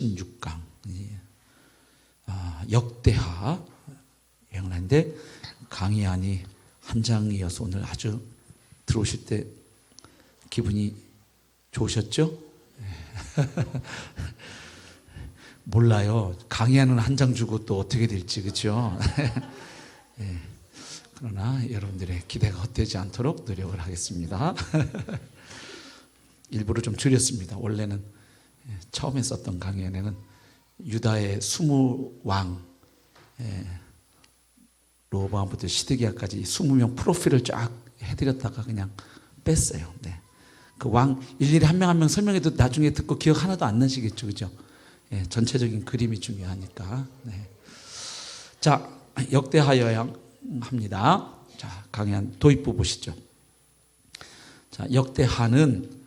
16강 역대하 여행을 하는데 강의안이 한 장이어서 오늘 아주 들어오실 때 기분이 좋으셨죠? 몰라요. 강의안은 한 장 주고 또 어떻게 될지, 그렇죠? 네. 그러나 여러분들의 기대가 헛되지 않도록 노력을 하겠습니다. 일부러 좀 줄였습니다. 원래는 처음에 썼던 강의안에는 유다의 20왕 로보암부터 시드기야까지 20명 프로필을 쫙 해드렸다가 그냥 뺐어요. 네. 그 왕 일일이 한 명 한 명 설명해도 나중에 듣고 기억 하나도 안 나시겠죠, 그죠? 예, 전체적인 그림이 중요하니까. 네. 자, 역대하 여행합니다. 자, 강의한 도입부 보시죠. 자, 역대하는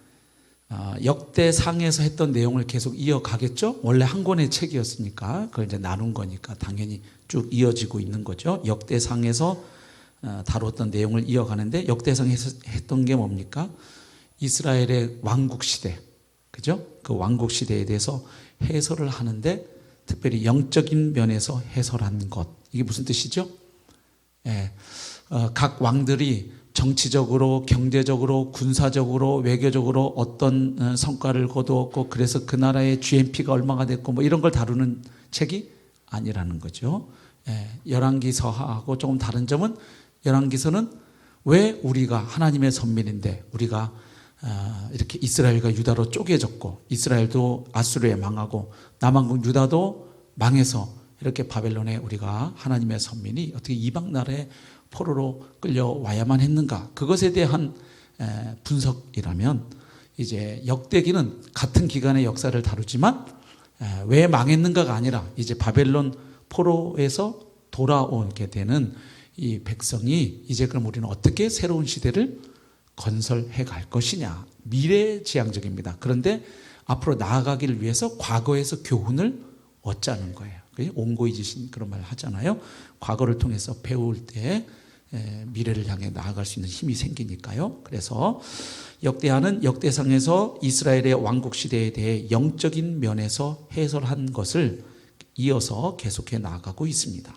역대상에서 했던 내용을 계속 이어가겠죠? 원래 한 권의 책이었으니까 그걸 이제 나눈 거니까 당연히 쭉 이어지고 있는 거죠. 역대상에서 다뤘던 내용을 이어가는데 역대상에서 했던 게 뭡니까? 이스라엘의 왕국 시대, 그죠? 그 왕국 시대에 대해서 해설을 하는데 특별히 영적인 면에서 해설한 것, 이게 무슨 뜻이죠? 예, 각 왕들이 정치적으로, 경제적으로, 군사적으로, 외교적으로 어떤 성과를 거두었고 그래서 그 나라의 GNP가 얼마가 됐고 뭐 이런 걸 다루는 책이 아니라는 거죠. 열왕기서하고 조금 다른 점은 열왕기서는 왜 우리가 하나님의 선민인데 우리가 이렇게 이스라엘과 유다로 쪼개졌고 이스라엘도 아수르에 망하고 남왕국 유다도 망해서 이렇게 바벨론에 우리가 하나님의 선민이 어떻게 이방 나라에 포로로 끌려와야만 했는가, 그것에 대한 분석이라면 이제 역대기는 같은 기간의 역사를 다루지만 왜 망했는가가 아니라 이제 바벨론 포로에서 돌아오게 되는 이 백성이 이제 그럼 우리는 어떻게 새로운 시대를 건설해 갈 것이냐, 미래지향적입니다. 그런데 앞으로 나아가기를 위해서 과거에서 교훈을 얻자는 거예요. 온고이지신 그런 말 하잖아요. 과거를 통해서 배울 때 미래를 향해 나아갈 수 있는 힘이 생기니까요. 그래서 역대하는 역대상에서 이스라엘의 왕국 시대에 대해 영적인 면에서 해설한 것을 이어서 계속해 나아가고 있습니다.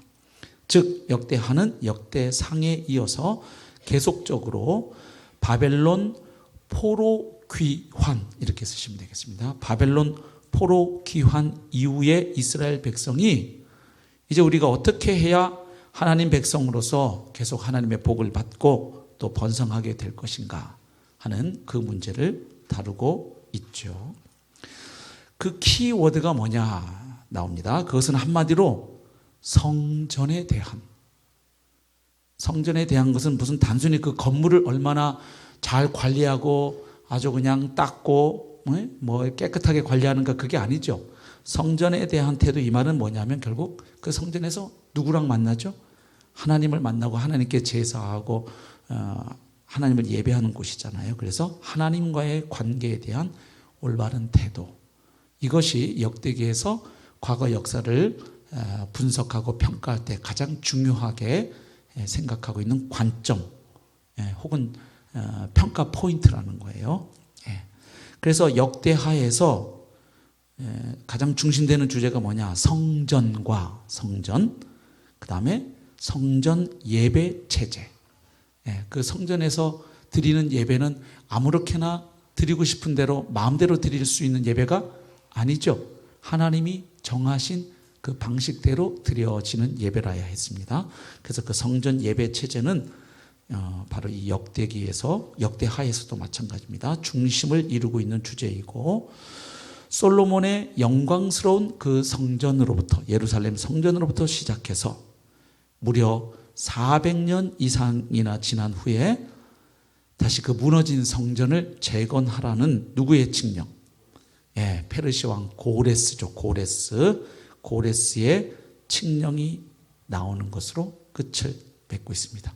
즉 역대하는 역대상에 이어서 계속적으로 바벨론 포로 귀환, 이렇게 쓰시면 되겠습니다. 바벨론 포로 귀환 이후에 이스라엘 백성이 이제 우리가 어떻게 해야 하나님 백성으로서 계속 하나님의 복을 받고 또 번성하게 될 것인가 하는 그 문제를 다루고 있죠. 그 키워드가 뭐냐 나옵니다. 그것은 한마디로 성전에 대한, 성전에 대한 것은 무슨 단순히 그 건물을 얼마나 잘 관리하고 아주 그냥 닦고 뭐 깨끗하게 관리하는가, 그게 아니죠. 성전에 대한 태도, 이 말은 뭐냐면 결국 그 성전에서 누구랑 만나죠? 하나님을 만나고 하나님께 제사하고 하나님을 예배하는 곳이잖아요. 그래서 하나님과의 관계에 대한 올바른 태도, 이것이 역대기에서 과거 역사를 분석하고 평가할 때 가장 중요하게 생각하고 있는 관점 혹은 평가 포인트라는 거예요. 그래서 역대하에서 가장 중심되는 주제가 뭐냐? 성전과 성전, 그 다음에 성전 예배 체제. 그 성전에서 드리는 예배는 아무렇게나 드리고 싶은 대로 마음대로 드릴 수 있는 예배가 아니죠. 하나님이 정하신 그 방식대로 드려지는 예배라야 했습니다. 그래서 그 성전 예배 체제는 바로 이 역대기에서, 역대하에서도 마찬가지입니다. 중심을 이루고 있는 주제이고, 솔로몬의 영광스러운 그 성전으로부터, 예루살렘 성전으로부터 시작해서 무려 400년 이상이나 지난 후에 다시 그 무너진 성전을 재건하라는 누구의 칙령? 페르시 왕 고레스죠. 고레스의 칙령이 나오는 것으로 끝을 맺고 있습니다.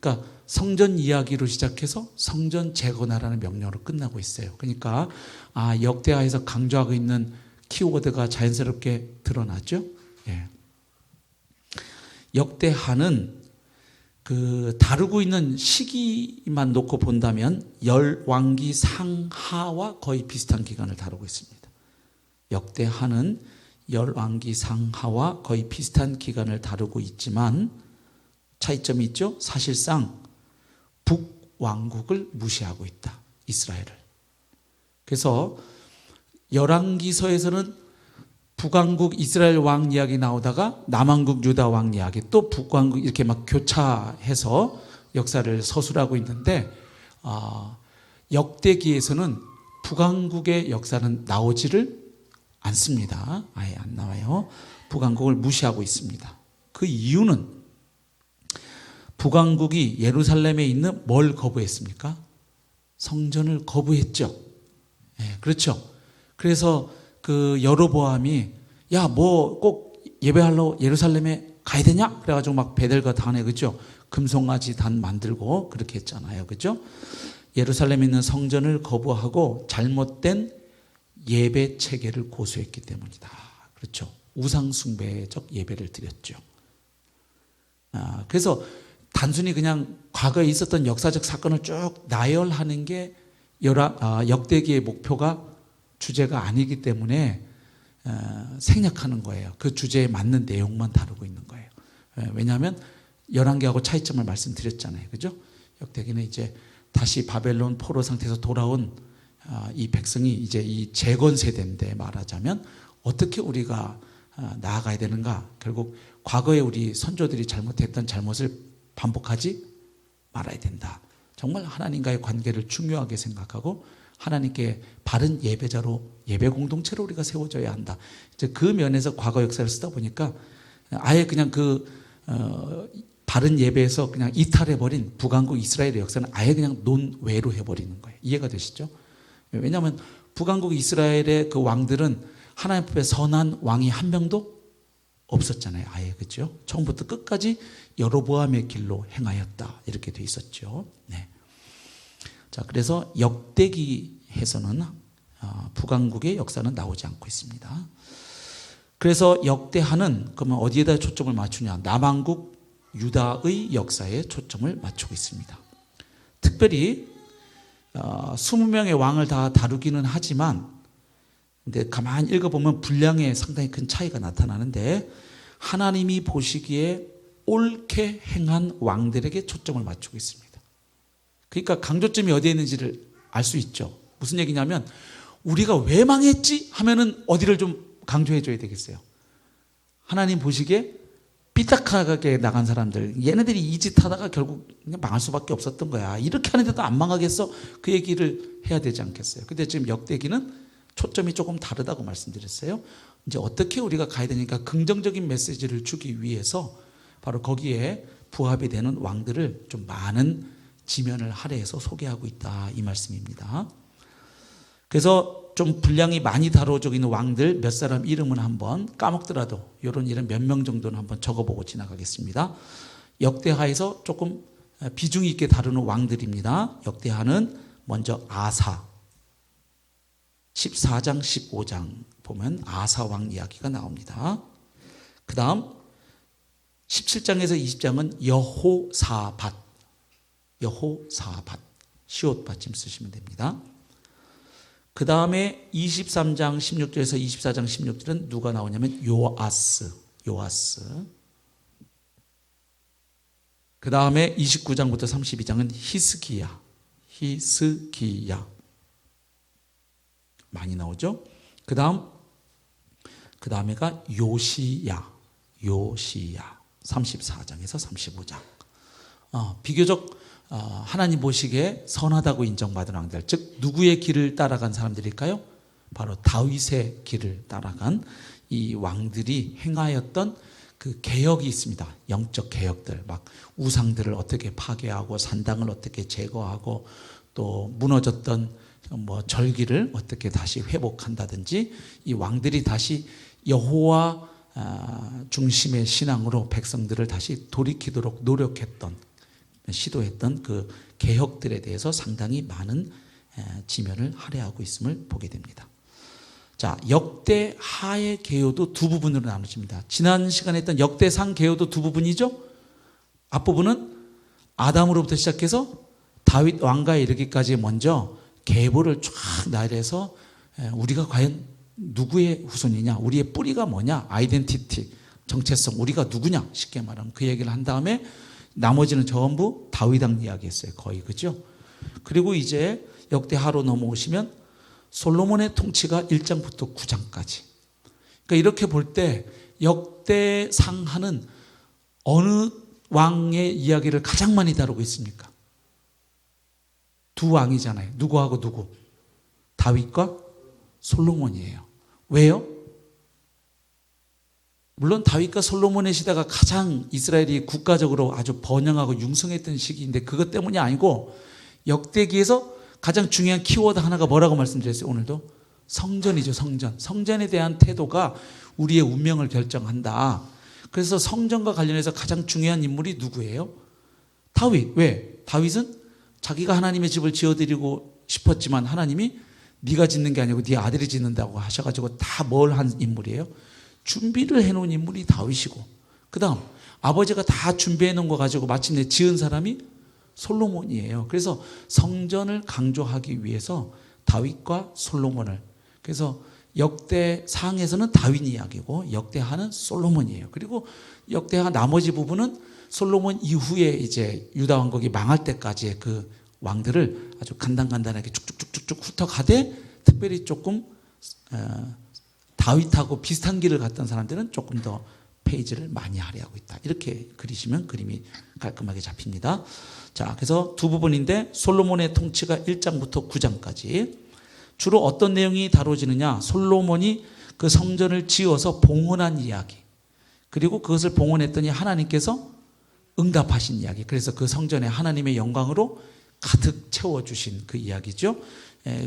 그러니까 성전 이야기로 시작해서 성전 재건하라는 명령으로 끝나고 있어요. 그러니까 역대하에서 강조하고 있는 키워드가 자연스럽게 드러나죠. 역대하는 그 다루고 있는 시기만 놓고 본다면 열왕기 상하와 거의 비슷한 기간을 다루고 있습니다. 역대하는 열왕기 상하와 거의 비슷한 기간을 다루고 있지만 차이점이 있죠. 사실상 북왕국을 무시하고 있다. 이스라엘을. 그래서 열왕기서에서는 북왕국 이스라엘 왕 이야기 나오다가 남왕국 유다 왕 이야기, 또 북왕국 이렇게 막 교차해서 역사를 서술하고 있는데 역대기에서는 북왕국의 역사는 나오지를 않습니다. 아예 안 나와요. 북왕국을 무시하고 있습니다. 그 이유는 북왕국이 예루살렘에 있는 뭘 거부했습니까? 성전을 거부했죠. 네, 그렇죠. 그래서 그 여로보암이 야, 뭐 꼭 예배하러 예루살렘에 가야 되냐? 그래가지고 막 베델과 단에 그죠? 금송아지 단 만들고 그렇게 했잖아요. 그죠? 예루살렘에 있는 성전을 거부하고 잘못된 예배 체계를 고수했기 때문이다. 그렇죠. 우상숭배적 예배를 드렸죠. 그래서 단순히 그냥 과거에 있었던 역사적 사건을 쭉 나열하는 게 역대기의 목표가 주제가 아니기 때문에 생략하는 거예요. 그 주제에 맞는 내용만 다루고 있는 거예요. 왜냐하면 열왕기하고 차이점을 말씀드렸잖아요. 그죠? 역대기는 이제 다시 바벨론 포로 상태에서 돌아온 이 백성이 이제 이 재건 세대인데 말하자면 어떻게 우리가 나아가야 되는가? 결국 과거에 우리 선조들이 잘못했던 잘못을 반복하지 말아야 된다. 정말 하나님과의 관계를 중요하게 생각하고 하나님께 바른 예배자로 예배 공동체로 우리가 세워져야 한다. 이제 그 면에서 과거 역사를 쓰다 보니까 아예 그냥 바른 예배에서 그냥 이탈해버린 북왕국 이스라엘의 역사는 아예 그냥 논외로 해버리는 거예요. 이해가 되시죠? 왜냐하면 북왕국 이스라엘의 그 왕들은 하나님 앞에 선한 왕이 한 명도 없었잖아요. 아예 그렇죠. 처음부터 끝까지 여로보암의 길로 행하였다 이렇게 돼 있었죠. 네. 자, 그래서 역대기에서는 북왕국의 역사는 나오지 않고 있습니다. 그래서 역대하는 그러면 어디에다 초점을 맞추냐? 남왕국 유다의 역사에 초점을 맞추고 있습니다. 특별히 20명의 왕을 다 다루기는 하지만 근데 가만히 읽어보면 분량에 상당히 큰 차이가 나타나는데 하나님이 보시기에 옳게 행한 왕들에게 초점을 맞추고 있습니다. 그러니까 강조점이 어디에 있는지를 알 수 있죠. 무슨 얘기냐면 우리가 왜 망했지 하면은 어디를 좀 강조해 줘야 되겠어요. 하나님 보시기에 삐딱하게 나간 사람들, 얘네들이 이 짓 하다가 결국 그냥 망할 수밖에 없었던 거야. 이렇게 하는데도 안 망하겠어? 그 얘기를 해야 되지 않겠어요? 근데 지금 역대기는 초점이 조금 다르다고 말씀드렸어요. 이제 어떻게 우리가 가야 되니까 긍정적인 메시지를 주기 위해서 바로 거기에 부합이 되는 왕들을 좀 많은 지면을 할애해서 소개하고 있다 이 말씀입니다. 그래서 좀 분량이 많이 다뤄져 있는 왕들 몇 사람 이름은 한번 까먹더라도 이런 몇 명 정도는 한번 적어보고 지나가겠습니다. 역대하에서 조금 비중 있게 다루는 왕들입니다. 역대하는 먼저 아사 14장 15장 보면 아사 왕 이야기가 나옵니다. 그 다음 17장에서 20장은 여호사밧 시옷 받침 쓰시면 됩니다. 그 다음에 23장 16절에서 24장 16절은 누가 나오냐면 요아스. 그 다음에 29장부터 32장은 히스기야 많이 나오죠. 그 다음에가 요시야 34장에서 35장. 비교적 하나님 보시기에 선하다고 인정받은 왕들, 즉 누구의 길을 따라간 사람들일까요? 바로 다윗의 길을 따라간 이 왕들이 행하였던 그 개혁이 있습니다. 영적 개혁들, 막 우상들을 어떻게 파괴하고 산당을 어떻게 제거하고 또 무너졌던 절기를 어떻게 다시 회복한다든지 이 왕들이 다시 여호와 중심의 신앙으로 백성들을 다시 돌이키도록 시도했던 그 개혁들에 대해서 상당히 많은 지면을 할애하고 있음을 보게 됩니다. 자, 역대하의 개요도 두 부분으로 나눠집니다. 지난 시간에 했던 역대상 개요도 두 부분이죠. 앞부분은 아담으로부터 시작해서 다윗 왕가에 이르기까지 먼저 계보를 쫙 나열해서 우리가 과연 누구의 후손이냐, 우리의 뿌리가 뭐냐, 아이덴티티, 정체성, 우리가 누구냐, 쉽게 말하면 그 얘기를 한 다음에 나머지는 전부 다윗왕 이야기했어요. 거의, 그죠? 그리고 이제 역대하로 넘어오시면 솔로몬의 통치가 1장부터 9장까지. 그러니까 이렇게 볼 때 역대상하는 어느 왕의 이야기를 가장 많이 다루고 있습니까? 두 왕이잖아요. 누구하고 누구? 다윗과 솔로몬이에요. 왜요? 물론 다윗과 솔로몬의 시대가 가장 이스라엘이 국가적으로 아주 번영하고 융성했던 시기인데 그것 때문이 아니고 역대기에서 가장 중요한 키워드 하나가 뭐라고 말씀드렸어요? 오늘도 성전이죠. 성전. 성전에 대한 태도가 우리의 운명을 결정한다. 그래서 성전과 관련해서 가장 중요한 인물이 누구예요? 다윗. 왜? 다윗은 자기가 하나님의 집을 지어드리고 싶었지만 하나님이 네가 짓는 게 아니고 네 아들이 짓는다고 하셔가지고 다 뭘 한 인물이에요? 준비를 해놓은 인물이 다윗이고, 그 다음 아버지가 다 준비해놓은 거 가지고 마침내 지은 사람이 솔로몬이에요. 그래서 성전을 강조하기 위해서 다윗과 솔로몬을, 그래서 역대상에서는 다윗 이야기고 역대하는 솔로몬이에요. 그리고 역대하 나머지 부분은 솔로몬 이후에 이제 유다 왕국이 망할 때까지의 그 왕들을 아주 간단하게 쭉쭉쭉쭉 훑어가되, 특별히 조금 다윗하고 비슷한 길을 갔던 사람들은 조금 더 페이지를 많이 할애하고 있다. 이렇게 그리시면 그림이 깔끔하게 잡힙니다. 자, 그래서 두 부분인데 솔로몬의 통치가 1장부터 9장까지 주로 어떤 내용이 다뤄지느냐? 솔로몬이 그 성전을 지어서 봉헌한 이야기, 그리고 그것을 봉헌했더니 하나님께서 응답하신 이야기, 그래서 그 성전에 하나님의 영광으로 가득 채워주신 그 이야기죠.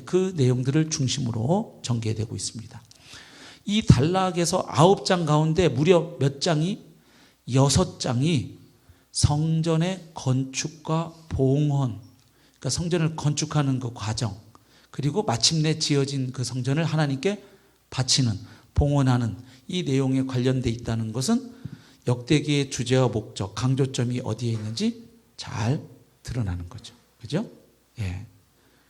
그 내용들을 중심으로 전개되고 있습니다. 이 단락에서 9장 가운데 무려 몇 장이? 6장이 성전의 건축과 봉헌, 그러니까 성전을 건축하는 그 과정, 그리고 마침내 지어진 그 성전을 하나님께 바치는, 봉헌하는 이 내용에 관련되어 있다는 것은 역대기의 주제와 목적, 강조점이 어디에 있는지 잘 드러나는 거죠. 그죠? 예.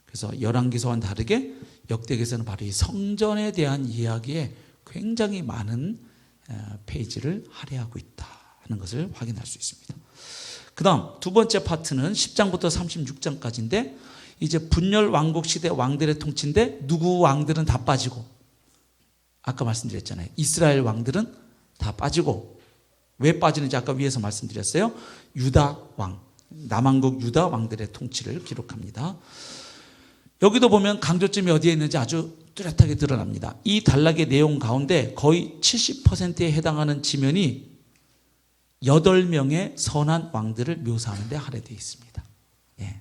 그래서 열왕기서와는 다르게 역대기에서는 바로 이 성전에 대한 이야기에 굉장히 많은 페이지를 할애하고 있다 하는 것을 확인할 수 있습니다. 그 다음 두 번째 파트는 10장부터 36장까지인데 이제 분열 왕국 시대 왕들의 통치인데 누구 왕들은 다 빠지고, 아까 말씀드렸잖아요. 이스라엘 왕들은 다 빠지고, 왜 빠지는지 아까 위에서 말씀드렸어요. 유다 왕, 남왕국 유다 왕들의 통치를 기록합니다. 여기도 보면 강조점이 어디에 있는지 아주 뚜렷하게 드러납니다. 이 단락의 내용 가운데 거의 70%에 해당하는 지면이 8명의 선한 왕들을 묘사하는 데 할애되어 있습니다. 예.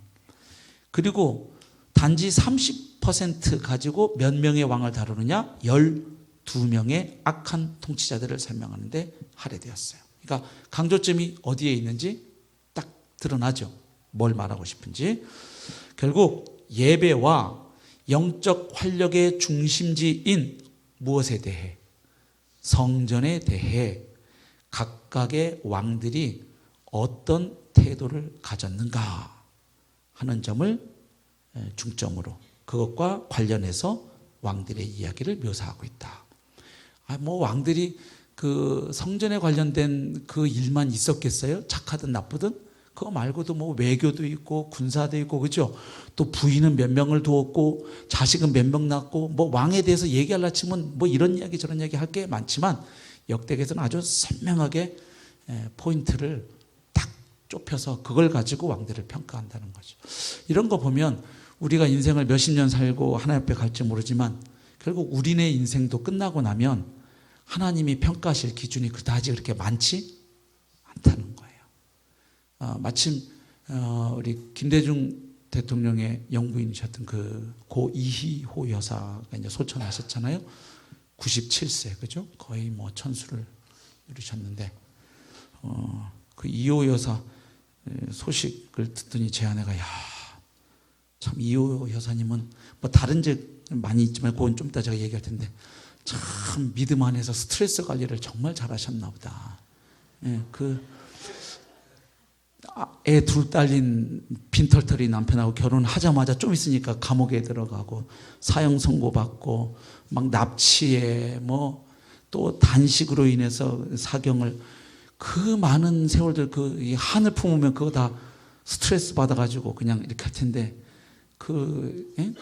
그리고 단지 30% 가지고 몇 명의 왕을 다루느냐? 12명의 악한 통치자들을 설명하는 데 할애되었어요. 그러니까 강조점이 어디에 있는지 딱 드러나죠. 뭘 말하고 싶은지. 결국 예배와 영적 활력의 중심지인 무엇에 대해? 성전에 대해 각각의 왕들이 어떤 태도를 가졌는가 하는 점을 중점으로, 그것과 관련해서 왕들의 이야기를 묘사하고 있다. 왕들이 그 성전에 관련된 그 일만 있었겠어요? 착하든 나쁘든? 그거 말고도 외교도 있고 군사도 있고, 그죠? 또 부인은 몇 명을 두었고 자식은 몇 명 낳고, 왕에 대해서 얘기하려 치면 이런 이야기 저런 이야기 할 게 많지만 역대기에서는 아주 선명하게 포인트를 딱 좁혀서 그걸 가지고 왕들을 평가한다는 거죠. 이런 거 보면 우리가 인생을 몇십 년 살고 하나님 앞에 갈지 모르지만 결국 우리네 인생도 끝나고 나면 하나님이 평가하실 기준이 그다지 그렇게 많지 않다는 거예요. 마침 우리 김대중 대통령의 영부인이셨던 그 고 이희호 여사가 이제 소천하셨잖아요. 97세, 그죠? 거의 천수를 이루셨는데, 그 이희호 여사 소식을 듣더니 제 아내가, 참 이희호 여사님은 다른 제 많이 있지만 그건 좀 이따 제가 얘기할 텐데 참 믿음 안에서 스트레스 관리를 정말 잘하셨나 보다. 예, 애 둘 딸린 빈털터리 남편하고 결혼하자마자 좀 있으니까 감옥에 들어가고 사형 선고받고 막 납치해 뭐 또 단식으로 인해서 사경을 그 많은 세월들 그 한을 품으면 그거 다 스트레스 받아가지고 그냥 이렇게 할 텐데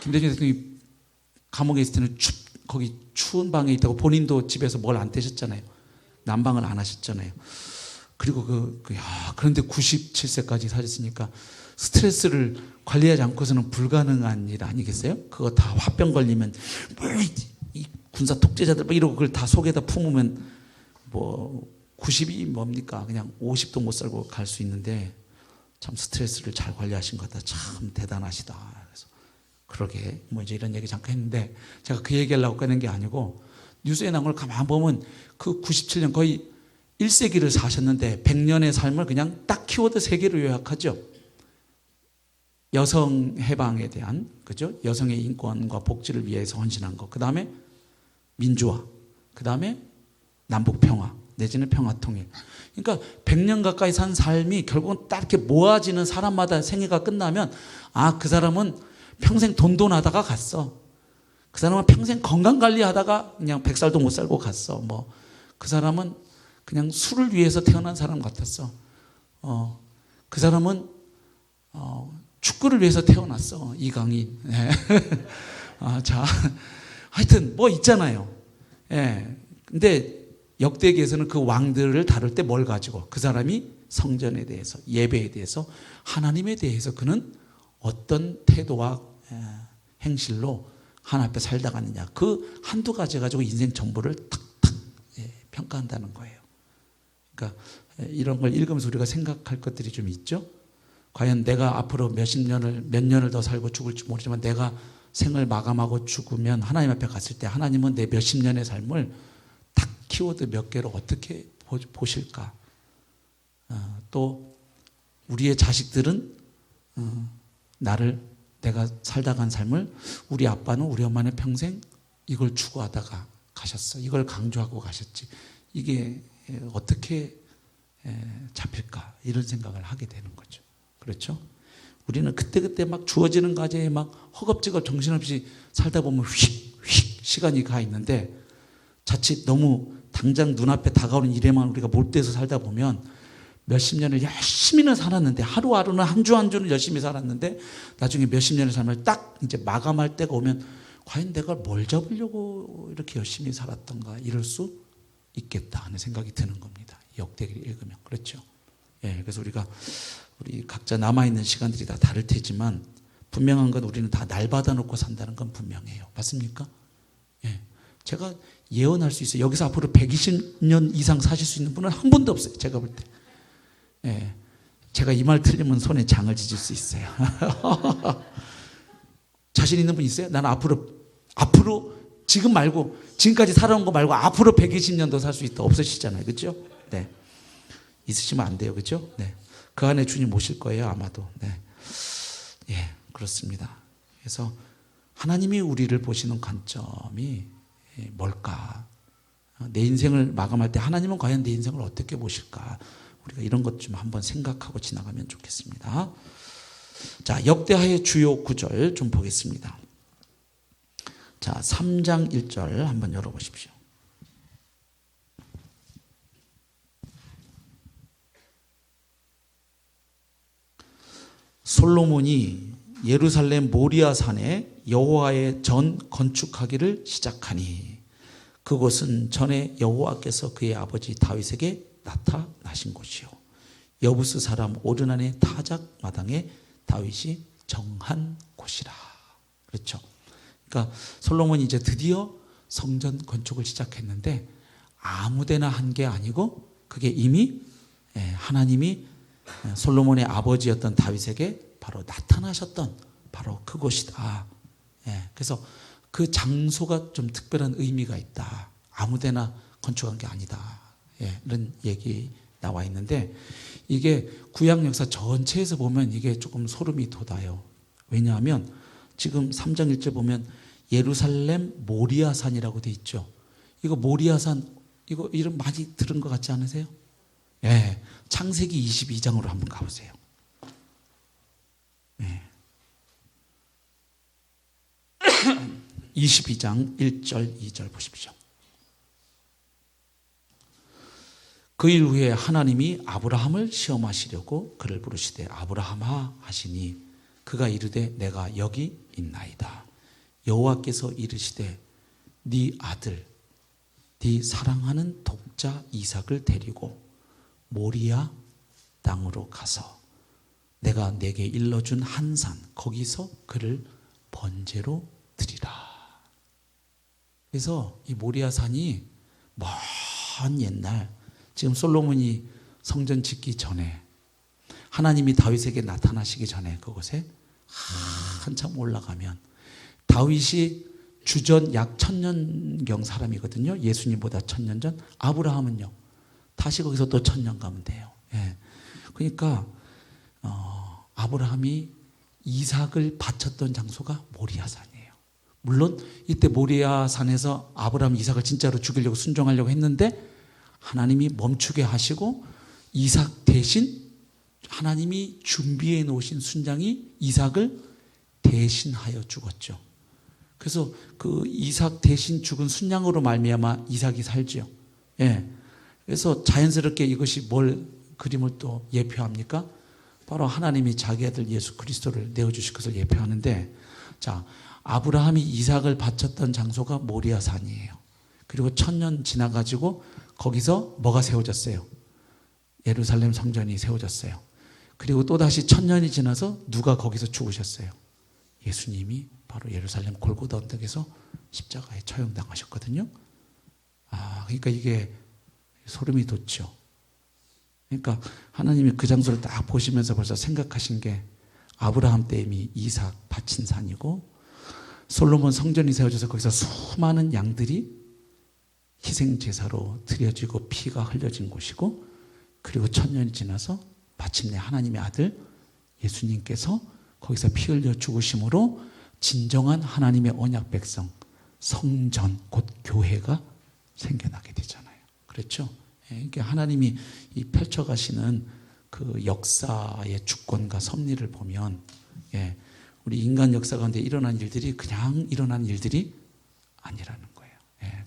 김대중 대통령이 감옥에 있을 때는 거기 추운 방에 있다고 본인도 집에서 뭘 안 떼셨잖아요. 난방을 안 하셨잖아요. 그리고 그런데 97세까지 사셨으니까 스트레스를 관리하지 않고서는 불가능한 일 아니겠어요? 그거 다 화병 걸리면 이 군사 독재자들 이러고 그걸 다 속에다 품으면 뭐 90이 뭡니까? 그냥 50도 못 살고 갈 수 있는데 참 스트레스를 잘 관리하신 것 같다. 참 대단하시다. 그래서 그러게 뭐 이제 이런 얘기 잠깐 했는데 제가 그 얘기하려고 꺼낸 게 아니고 뉴스에 나온 걸 가만 보면 그 97년 거의 1세기를 사셨는데 100년의 삶을 그냥 딱 키워드 3개로 요약하죠. 여성 해방에 대한 그죠? 여성의 인권과 복지를 위해서 헌신한 것. 그다음에 민주화. 그다음에 남북 평화 내지는 평화 통일. 그러니까 100년 가까이 산 삶이 결국은 딱 이렇게 모아지는 사람마다 생애가 끝나면 그 사람은 평생 돈돈하다가 갔어. 그 사람은 평생 건강관리하다가 그냥 100살도 못 살고 갔어. 뭐 그 사람은 그냥 술을 위해서 태어난 사람 같았어. 그 사람은 축구를 위해서 태어났어. 이강인. 네. 자, 하여튼 뭐 있잖아요. 예. 근데 역대기에서는 그 왕들을 다룰 때 뭘 가지고 그 사람이 성전에 대해서 예배에 대해서 하나님에 대해서 그는 어떤 태도와 행실로 하나님 앞에 살다 갔느냐 그 한두 가지 가지고 인생 전부를 탁탁 평가한다는 거예요. 그러니까 이런 걸 읽으면서 우리가 생각할 것들이 좀 있죠. 과연 내가 앞으로 몇 년을 더 살고 죽을지 모르지만 내가 생을 마감하고 죽으면 하나님 앞에 갔을 때 하나님은 내 몇십 년의 삶을 딱 키워드 몇 개로 어떻게 보실까? 또 우리의 자식들은 내가 살다 간 삶을 우리 아빠는 우리 엄마는 평생 이걸 추구하다가 가셨어. 이걸 강조하고 가셨지. 이게 어떻게 잡힐까? 이런 생각을 하게 되는 거죠. 그렇죠? 우리는 그때그때 막 주어지는 과제에 막 허겁지겁 정신없이 살다 보면 휙휙 시간이 가 있는데 자칫 너무 당장 눈앞에 다가오는 일에만 우리가 몰두해서 살다 보면 몇십 년을 열심히는 살았는데 하루하루는 한 주 한 주는 열심히 살았는데 나중에 몇십 년의 삶을 딱 이제 마감할 때가 오면 과연 내가 뭘 잡으려고 이렇게 열심히 살았던가 이럴 수 있겠다 하는 생각이 드는 겁니다. 역대기를 읽으면. 그렇죠? 예, 그래서 우리 각자 남아있는 시간들이 다 다를 테지만 분명한 건 우리는 다 날 받아놓고 산다는 건 분명해요. 맞습니까? 예, 제가 예언할 수 있어요. 여기서 앞으로 120년 이상 사실 수 있는 분은 한 분도 없어요. 제가 볼 때. 예, 제가 이 말 틀리면 손에 장을 지질 수 있어요. 자신 있는 분 있어요? 나는 앞으로 지금 말고 지금까지 살아온 거 말고 앞으로 120년 더 살 수 있다. 없으시잖아요. 그렇죠? 네. 있으시면 안 돼요. 그렇죠? 네. 그 안에 주님 오실 거예요. 아마도. 네. 예, 그렇습니다. 그래서 하나님이 우리를 보시는 관점이 뭘까? 내 인생을 마감할 때 하나님은 과연 내 인생을 어떻게 보실까? 우리가 이런 것 좀 한번 생각하고 지나가면 좋겠습니다. 자, 역대하의 주요 구절 좀 보겠습니다. 자, 3장 1절 한번 열어보십시오. 솔로몬이 예루살렘 모리아 산에 여호와의 전 건축하기를 시작하니 그곳은 전에 여호와께서 그의 아버지 다윗에게 나타나신 곳이요 여부스 사람 오르난의 타작 마당에 다윗이 정한 곳이라. 그렇죠. 그러니까 솔로몬이 이제 드디어 성전 건축을 시작했는데 아무데나 한 게 아니고 그게 이미 하나님이 솔로몬의 아버지였던 다윗에게 바로 나타나셨던 바로 그곳이다. 그래서 그 장소가 좀 특별한 의미가 있다. 아무데나 건축한 게 아니다. 이런 얘기 나와 있는데 이게 구약 역사 전체에서 보면 이게 조금 소름이 돋아요. 왜냐하면 지금 3장 1절 보면 예루살렘 모리아산이라고 돼 있죠. 이거 모리아산 이거 이름 많이 들은 것 같지 않으세요? 예, 창세기 22장으로 한번 가보세요. 22장 1절 2절 보십시오. 그 일 후에 하나님이 아브라함을 시험하시려고 그를 부르시되 아브라함아 하시니 그가 이르되 내가 여기 있나이다. 여호와께서 이르시되 네 아들 네 사랑하는 독자 이삭을 데리고 모리아 땅으로 가서 내가 내게 일러준 한 산 거기서 그를 번제로 드리라. 그래서 이 모리아 산이 먼 옛날 지금 솔로몬이 성전 짓기 전에 하나님이 다윗에게 나타나시기 전에 그곳에 한참 올라가면 다윗이 주전 약 1000년경 사람이거든요. 예수님보다 1000년 전. 아브라함은요. 다시 거기서 또 1000년 가면 돼요. 예. 그러니까 아브라함이 이삭을 바쳤던 장소가 모리아산이에요. 물론 이때 모리아산에서 아브라함이 이삭을 진짜로 죽이려고 순종하려고 했는데 하나님이 멈추게 하시고 이삭 대신 하나님이 준비해 놓으신 순장이 이삭을 대신하여 죽었죠. 그래서 그 이삭 대신 죽은 순양으로 말미암아 이삭이 살지요. 예. 그래서 자연스럽게 이것이 뭘 그림을 또 예표합니까? 바로 하나님이 자기 아들 예수 그리스도를 내어주실 것을 예표하는데, 자, 아브라함이 이삭을 바쳤던 장소가 모리아산이에요. 그리고 1000년 지나가지고 거기서 뭐가 세워졌어요? 예루살렘 성전이 세워졌어요. 그리고 또다시 1000년이 지나서 누가 거기서 죽으셨어요? 예수님이 바로 예루살렘 골고다 언덕에서 십자가에 처형당하셨거든요. 그러니까 이게 소름이 돋죠. 그러니까 하나님이 그 장소를 딱 보시면서 벌써 생각하신 게 아브라함 때 이미 이삭 바친 산이고, 솔로몬 성전이 세워져서 거기서 수많은 양들이 희생제사로 드려지고 피가 흘려진 곳이고, 그리고 1000년이 지나서 마침내 하나님의 아들 예수님께서 거기서 피 흘려 죽으심으로 진정한 하나님의 언약 백성 성전 곧 교회가 생겨나게 되잖아요. 그렇죠? 이게 하나님이 이 펼쳐가시는 그 역사의 주권과 섭리를 보면, 우리 인간 역사 가운데 일어난 일들이 그냥 일어난 일들이 아니라는 거예요.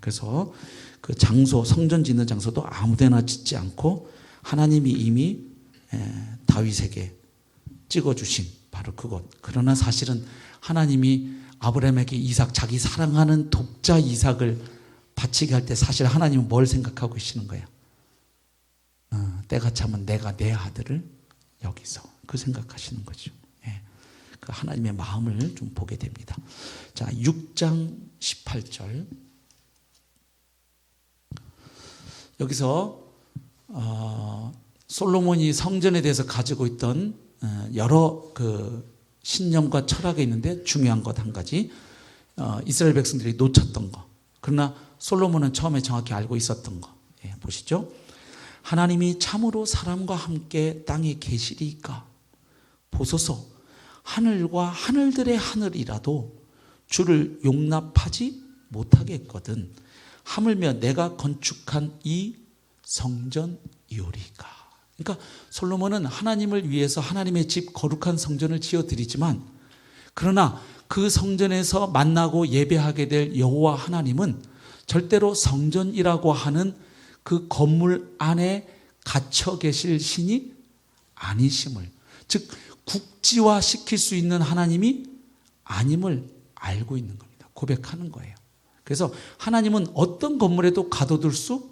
그래서 그 장소, 성전 짓는 장소도 아무데나 짓지 않고 하나님이 이미 다윗에게 찍어주신 바로 그곳. 그러나 사실은 하나님이 아브라함에게 이삭, 자기 사랑하는 독자 이삭을 바치게 할 때 사실 하나님은 뭘 생각하고 계시는 거예요? 때가 차면 내가 내 아들을 여기서, 그 생각하시는 거죠. 그 하나님의 마음을 좀 보게 됩니다. 자, 6장 18절. 여기서 솔로몬이 성전에 대해서 가지고 있던 여러 그 신념과 철학이 있는데 중요한 것 한 가지, 이스라엘 백성들이 놓쳤던 거, 그러나 솔로몬은 처음에 정확히 알고 있었던 거. 보시죠. 하나님이 참으로 사람과 함께 땅에 계시리까? 보소서, 하늘과 하늘들의 하늘이라도 주를 용납하지 못하겠거든. 하물며 내가 건축한 이 성전이오리까. 그러니까 솔로몬은 하나님을 위해서 하나님의 집 거룩한 성전을 지어드리지만, 그러나 그 성전에서 만나고 예배하게 될 여호와 하나님은 절대로 성전이라고 하는 그 건물 안에 갇혀 계실 신이 아니심을, 즉 국지화시킬 수 있는 하나님이 아님을 알고 있는 겁니다. 고백하는 거예요. 그래서 하나님은 어떤 건물에도 가둬둘 수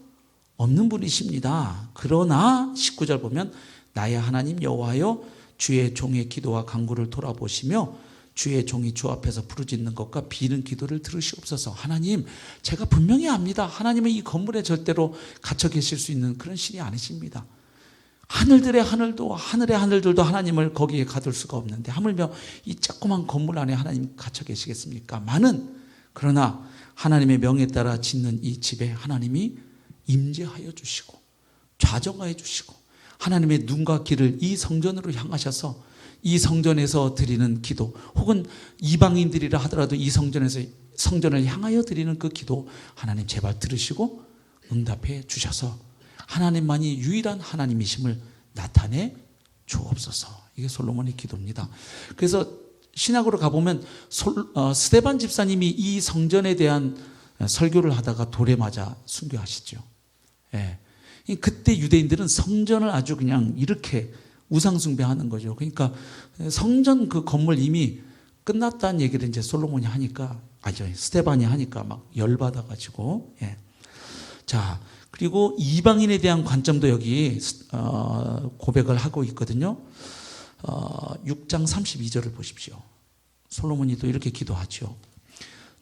없는 분이십니다. 그러나 19절 보면 나의 하나님 여호와여, 주의 종의 기도와 간구를 돌아보시며 주의 종이 주 앞에서 부르짖는 것과 비는 기도를 들으시옵소서. 하나님, 제가 분명히 압니다. 하나님은 이 건물에 절대로 갇혀 계실 수 있는 그런 신이 아니십니다. 하늘들의 하늘도, 하늘의 하늘들도 하나님을 거기에 가둘 수가 없는데 하물며 이 조그만 건물 안에 하나님 갇혀 계시겠습니까? 많은, 그러나 하나님의 명에 따라 짓는 이 집에 하나님이 임재하여 주시고 좌정하여 주시고 하나님의 눈과 귀를 이 성전으로 향하셔서 이 성전에서 드리는 기도, 혹은 이방인들이라 하더라도 이 성전에서 성전을 향하여 드리는 그 기도 하나님 제발 들으시고 응답해 주셔서 하나님만이 유일한 하나님이심을 나타내 주옵소서. 이게 솔로몬의 기도입니다. 그래서 신약으로 가보면 스데반 집사님이 이 성전에 대한 설교를 하다가 돌에 맞아 순교하시죠. 예. 그때 유대인들은 성전을 아주 그냥 이렇게 우상숭배하는 거죠. 그러니까 성전 그 건물 이미 끝났다는 얘기를 이제 솔로몬이 하니까, 스데반이 하니까 막 열받아가지고, 예. 자, 그리고 이방인에 대한 관점도 여기 고백을 하고 있거든요. 6장 32절을 보십시오. 솔로몬이 또 이렇게 기도하죠.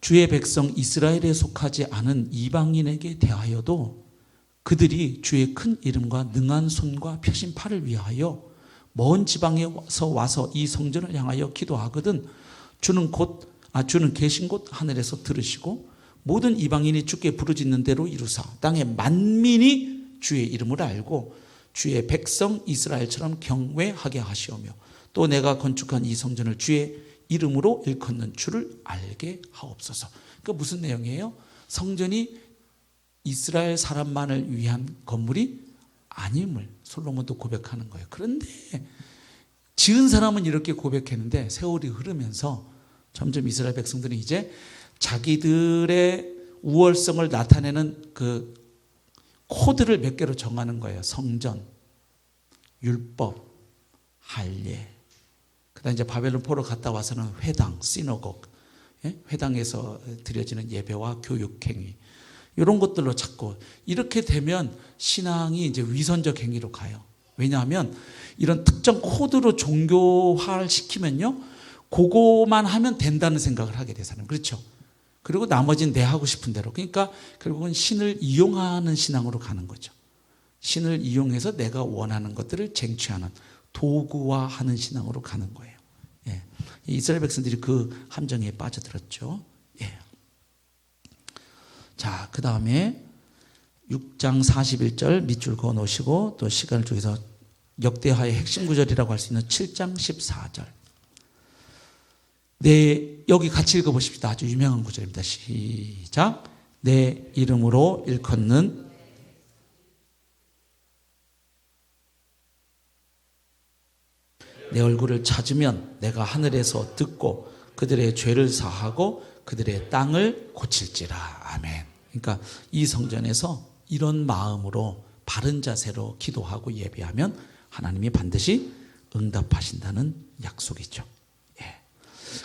주의 백성 이스라엘에 속하지 않은 이방인에게 대하여도 그들이 주의 큰 이름과 능한 손과 펴신 팔을 위하여 먼 지방에서 와서 이 성전을 향하여 기도하거든 주는 계신 곳 하늘에서 들으시고 모든 이방인이 주께 부르짖는 대로 이루사 땅의 만민이 주의 이름을 알고 주의 백성 이스라엘처럼 경외하게 하시오며 또 내가 건축한 이 성전을 주의 이름으로 일컫는 주를 알게 하옵소서. 그러니까 무슨 내용이에요? 성전이 이스라엘 사람만을 위한 건물이 아님을 솔로몬도 고백하는 거예요. 그런데 지은 사람은 이렇게 고백했는데 세월이 흐르면서 점점 이스라엘 백성들이 이제 자기들의 우월성을 나타내는 그 코드를 몇 개로 정하는 거예요. 성전, 율법, 할례. 그다음 이제 바벨론 포로 갔다 와서는 회당, 시너곡, 회당에서 드려지는 예배와 교육 행위. 이런 것들로 찾고 이렇게 되면 신앙이 이제 위선적 행위로 가요. 왜냐하면 이런 특정 코드로 종교화를 시키면요, 그거만 하면 된다는 생각을 하게 되잖아요. 그렇죠? 그리고 나머지는 내 하고 싶은 대로. 그러니까 결국은 신을 이용하는 신앙으로 가는 거죠. 신을 이용해서 내가 원하는 것들을 쟁취하는 도구화하는 신앙으로 가는 거예요. 예. 이스라엘 백성들이 그 함정에 빠져들었죠. 예. 자, 그 다음에 6장 41절 밑줄 그어 놓으시고 또 시간을 쪼개서 역대하의 핵심 구절이라고 할 수 있는 7장 14절. 여기 같이 읽어보십시다. 아주 유명한 구절입니다. 시작. 내 이름으로 일컫는 내 얼굴을 찾으면 내가 하늘에서 듣고 그들의 죄를 사하고 그들의 땅을 고칠지라. 아멘. 그러니까 이 성전에서 이런 마음으로 바른 자세로 기도하고 예배하면 하나님이 반드시 응답하신다는 약속이죠. 예.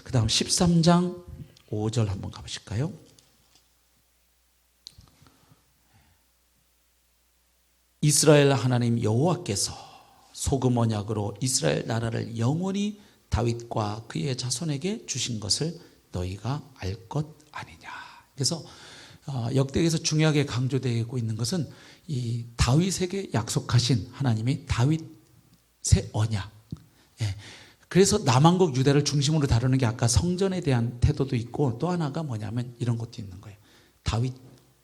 그 다음 13장 5절 한번 가보실까요? 이스라엘 하나님 여호와께서 소금 언약으로 이스라엘 나라를 영원히 다윗과 그의 자손에게 주신 것을 너희가 알 것 아니냐. 그래서 역대기에서 중요하게 강조되고 있는 것은 이 다윗에게 약속하신 하나님의 다윗의 언약. 예. 그래서 남한국 유다를 중심으로 다루는 게 아까 성전에 대한 태도도 있고 또 하나가 뭐냐면 이런 것도 있는 거예요. 다윗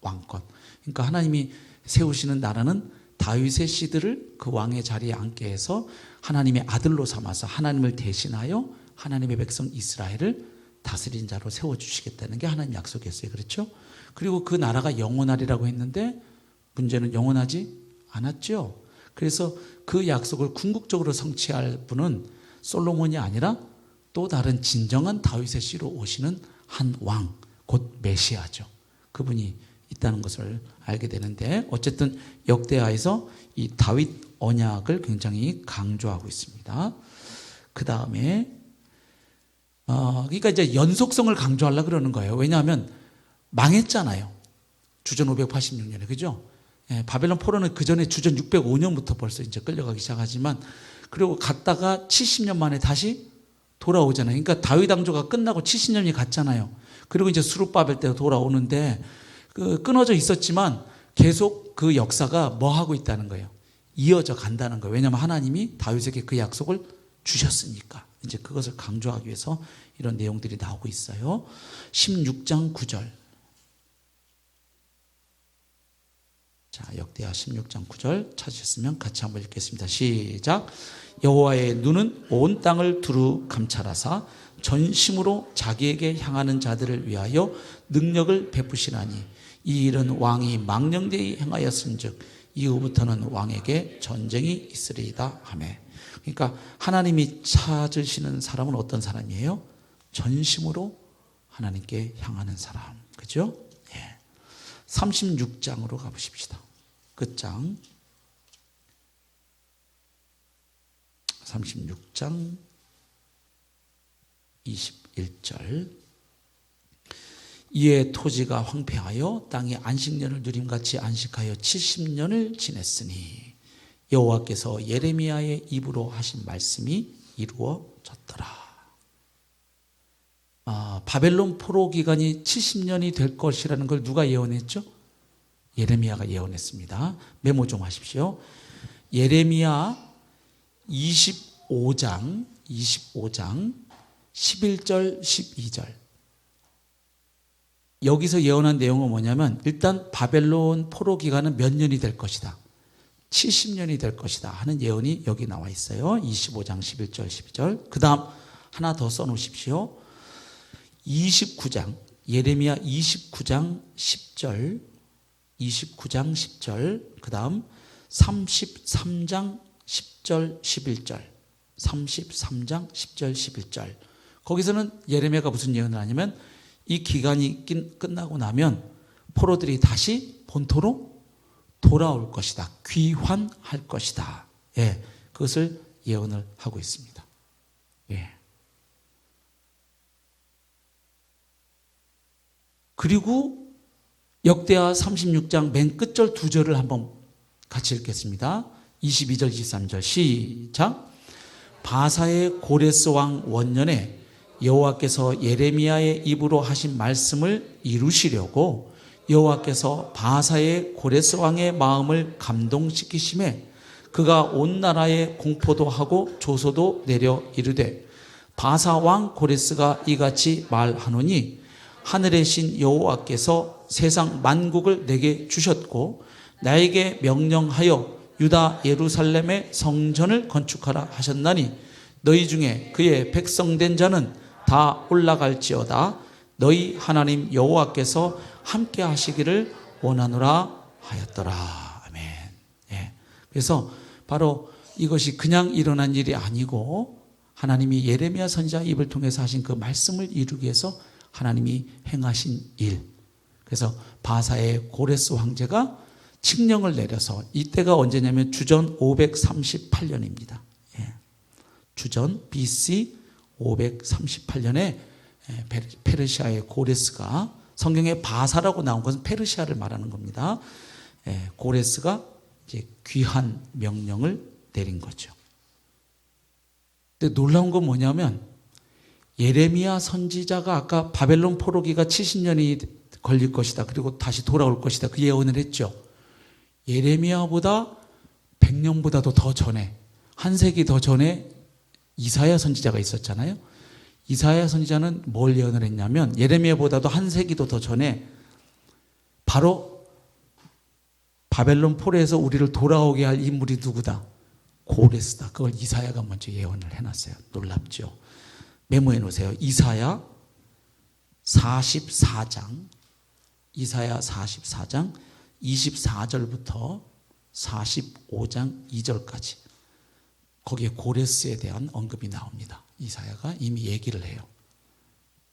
왕권. 그러니까 하나님이 세우시는 나라는 다윗의 씨들을 그 왕의 자리에 앉게 해서 하나님의 아들로 삼아서 하나님을 대신하여 하나님의 백성 이스라엘을 다스린 자로 세워주시겠다는 게 하나님 약속이었어요. 그렇죠? 그리고 그 나라가 영원하리라고 했는데 문제는 영원하지 않았죠. 그래서 그 약속을 궁극적으로 성취할 분은 솔로몬이 아니라 또 다른 진정한 다윗의 씨로 오시는 한 왕, 곧 메시아죠. 그분이 있다는 것을 알게 되는데 어쨌든 역대하에서 이 다윗 언약을 굉장히 강조하고 있습니다. 그 다음에 그러니까 이제 연속성을 강조하려고 그러는 거예요. 왜냐하면 망했잖아요. 주전 586년에. 그죠? 예, 바벨론 포로는 그 전에 주전 605년부터 벌써 이제 끌려가기 시작하지만 그리고 갔다가 70년 만에 다시 돌아오잖아요. 그러니까 다윗 왕조가 끝나고 70년이 갔잖아요. 그리고 이제 수룹바벨 때 돌아오는데 끊어져 있었지만 계속 그 역사가 뭐 하고 있다는 거예요. 이어져 간다는 거예요. 왜냐하면 하나님이 다윗에게 그 약속을 주셨으니까. 이제 그것을 강조하기 위해서 이런 내용들이 나오고 있어요. 16장 9절. 자, 역대하 16장 9절 찾으셨으면 같이 한번 읽겠습니다. 시작. 여호와의 눈은 온 땅을 두루 감찰하사 전심으로 자기에게 향하는 자들을 위하여 능력을 베푸시나니 이 일은 왕이 망령되이 행하였은즉 이후부터는 왕에게 전쟁이 있으리이다 하며. 그러니까 하나님이 찾으시는 사람은 어떤 사람이에요? 전심으로 하나님께 향하는 사람. 그죠? 예. 36장으로 가보십시다. 끝장. 36장 21절. 이에 토지가 황폐하여 땅이 안식년을 누림같이 안식하여 70년을 지냈으니 여호와께서 예레미야의 입으로 하신 말씀이 이루어졌더라. 바벨론 포로 기간이 70년이 될 것이라는 걸 누가 예언했죠? 예레미야가 예언했습니다. 메모 좀 하십시오. 예레미야 25장 11절 12절. 여기서 예언한 내용은 뭐냐면 일단 바벨론 포로 기간은 몇 년이 될 것이다. 70년이 될 것이다 하는 예언이 여기 나와 있어요. 25장 11절 12절. 그 다음 하나 더 써놓으십시오. 29장 예레미야 29장 10절 29장 10절. 그 다음 33장 10절 11절 33장 10절 11절. 거기서는 예레미야가 무슨 예언을 하냐면 이 기간이 끝나고 나면 포로들이 다시 본토로 돌아올 것이다. 귀환할 것이다. 예, 그것을 예언을 하고 있습니다. 예. 그리고 역대하 36장 맨 끝절 두 절을 한번 같이 읽겠습니다. 22절 23절 시작. 바사의 고레스 왕 원년에 여호와께서 예레미야의 입으로 하신 말씀을 이루시려고 여호와께서 바사의 고레스 왕의 마음을 감동시키심에 그가 온 나라에 공포도 하고 조소도 내려 이르되 바사 왕 고레스가 이같이 말하노니 하늘의 신 여호와께서 세상 만국을 내게 주셨고 나에게 명령하여 유다 예루살렘의 성전을 건축하라 하셨나니 너희 중에 그의 백성된 자는 다 올라갈지어다. 너희 하나님 여호와께서 함께 하시기를 원하노라 하였더라. 아멘. 예. 그래서 바로 이것이 그냥 일어난 일이 아니고 하나님이 예레미야 선지자 입을 통해서 하신 그 말씀을 이루기 위해서 하나님이 행하신 일. 그래서 바사의 고레스 황제가 칙령을 내려서 이때가 언제냐면 주전 538년입니다. 예. 주전 BC 538년에 페르시아의 고레스가, 성경에 바사라고 나온 것은 페르시아를 말하는 겁니다. 고레스가 이제 귀환 명령을 내린 거죠. 근데 놀라운 건 뭐냐면 예레미야 선지자가 아까 바벨론 포로기가 70년이 걸릴 것이다. 그리고 다시 돌아올 것이다. 그 예언을 했죠. 예레미야보다 100년보다도 더 전에, 한 세기 더 전에 이사야 선지자가 있었잖아요. 이사야 선지자는 뭘 예언을 했냐면 예레미야보다도 한 세기도 더 전에 바로 바벨론 포로에서 우리를 돌아오게 할 인물이 누구다? 고레스다. 그걸 이사야가 먼저 예언을 해놨어요. 놀랍죠. 메모해 놓으세요. 이사야 44장 이사야 44장 24절부터 45장 2절까지 거기에 고레스에 대한 언급이 나옵니다. 이사야가 이미 얘기를 해요.